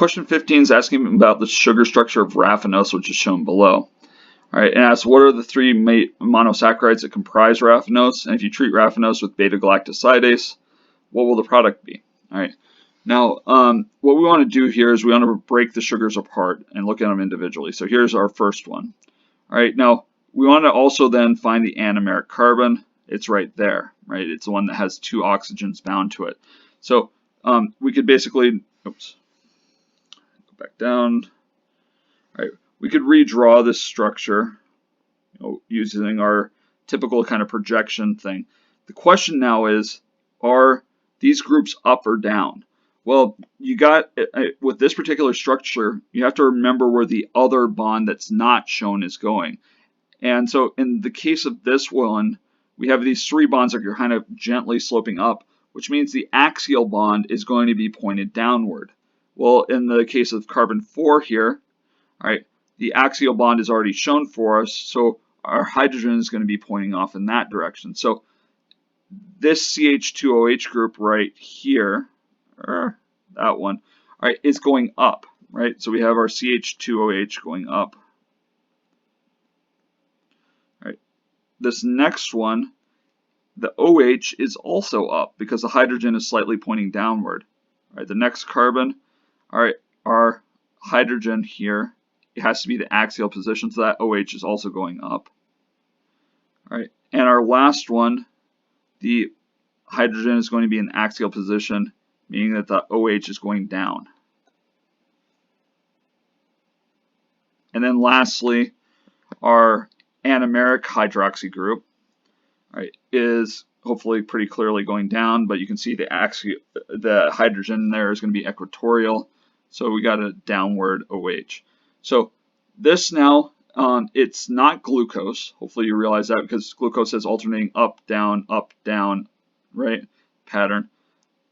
question 15 is asking about the sugar structure of raffinose, which is shown below. All right, and asks what are the three monosaccharides that comprise raffinose, and if you treat raffinose with beta-galactosidase, what will the product be? All right. Now, what we want to do here is we want to break the sugars apart and look at them individually. So here's our first one. All right. Now, we want to also then find the anomeric carbon. It's right there, right? It's the one that has two oxygens bound to it. So we could basically, oops, go back down. All right. We could redraw this structure, using our typical kind of projection thing. The question now is, are these groups up or down? Well, you got, with this particular structure, you have to remember where the other bond that's not shown is going. And so in the case of this one, we have these three bonds that are kind of gently sloping up, which means the axial bond is going to be pointed downward. Well, in the case of carbon 4 here, all right, the axial bond is already shown for us, so our hydrogen is going to be pointing off in that direction. So this CH2OH group right here, or that one, all right, is going up, right? So we have our CH2OH going up. All right, this next one, the OH is also up because the hydrogen is slightly pointing downward. All right, the next carbon, all right, our hydrogen here, it has to be the axial position, so that OH is also going up. All right, and our last one, the hydrogen is going to be in axial position, meaning that the OH is going down. And then lastly, our anomeric hydroxy group, right, is hopefully pretty clearly going down, but you can see the hydrogen there is going to be equatorial, so we got a downward OH. So this now, it's not glucose. Hopefully you realize that, because glucose has alternating up, down, right, pattern.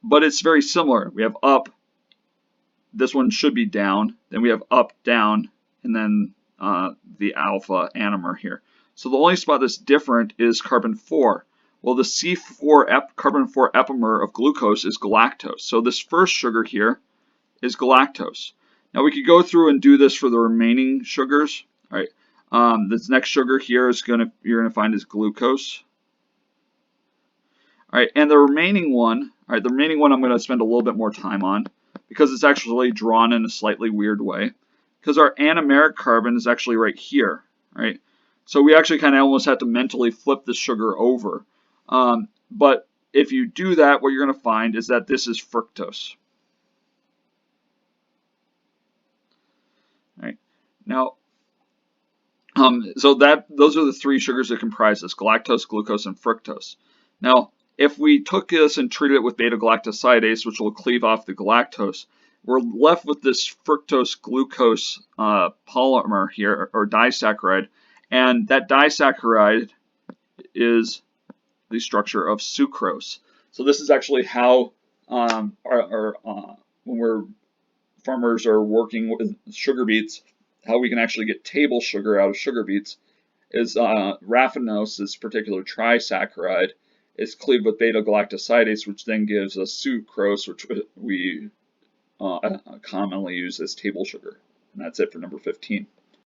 But it's very similar. We have up, this one should be down, then we have up, down, and then the alpha anomer here. So the only spot that's different is carbon 4. Well, the carbon 4 epimer of glucose is galactose. So this first sugar here is galactose. Now we could go through and do this for the remaining sugars. All right. This next sugar here is you're gonna find is glucose. All right, and the remaining one, all right, the remaining one I'm going to spend a little bit more time on because it's actually drawn in a slightly weird way. Because our anomeric carbon is actually right here, right? So we actually kind of almost have to mentally flip the sugar over. But if you do that, what you're going to find is that this is fructose. All right. Now, so those are the three sugars that comprise this: galactose, glucose, and fructose. Now, if we took this and treated it with beta-galactosidase, which will cleave off the galactose, we're left with this fructose-glucose polymer here, or disaccharide, and that disaccharide is the structure of sucrose. So this is actually how when farmers are working with sugar beets, how we can actually get table sugar out of sugar beets is raffinose, this particular trisaccharide, is cleaved with beta-galactosidase, which then gives us sucrose, which we commonly use as table sugar. And that's it for number 15.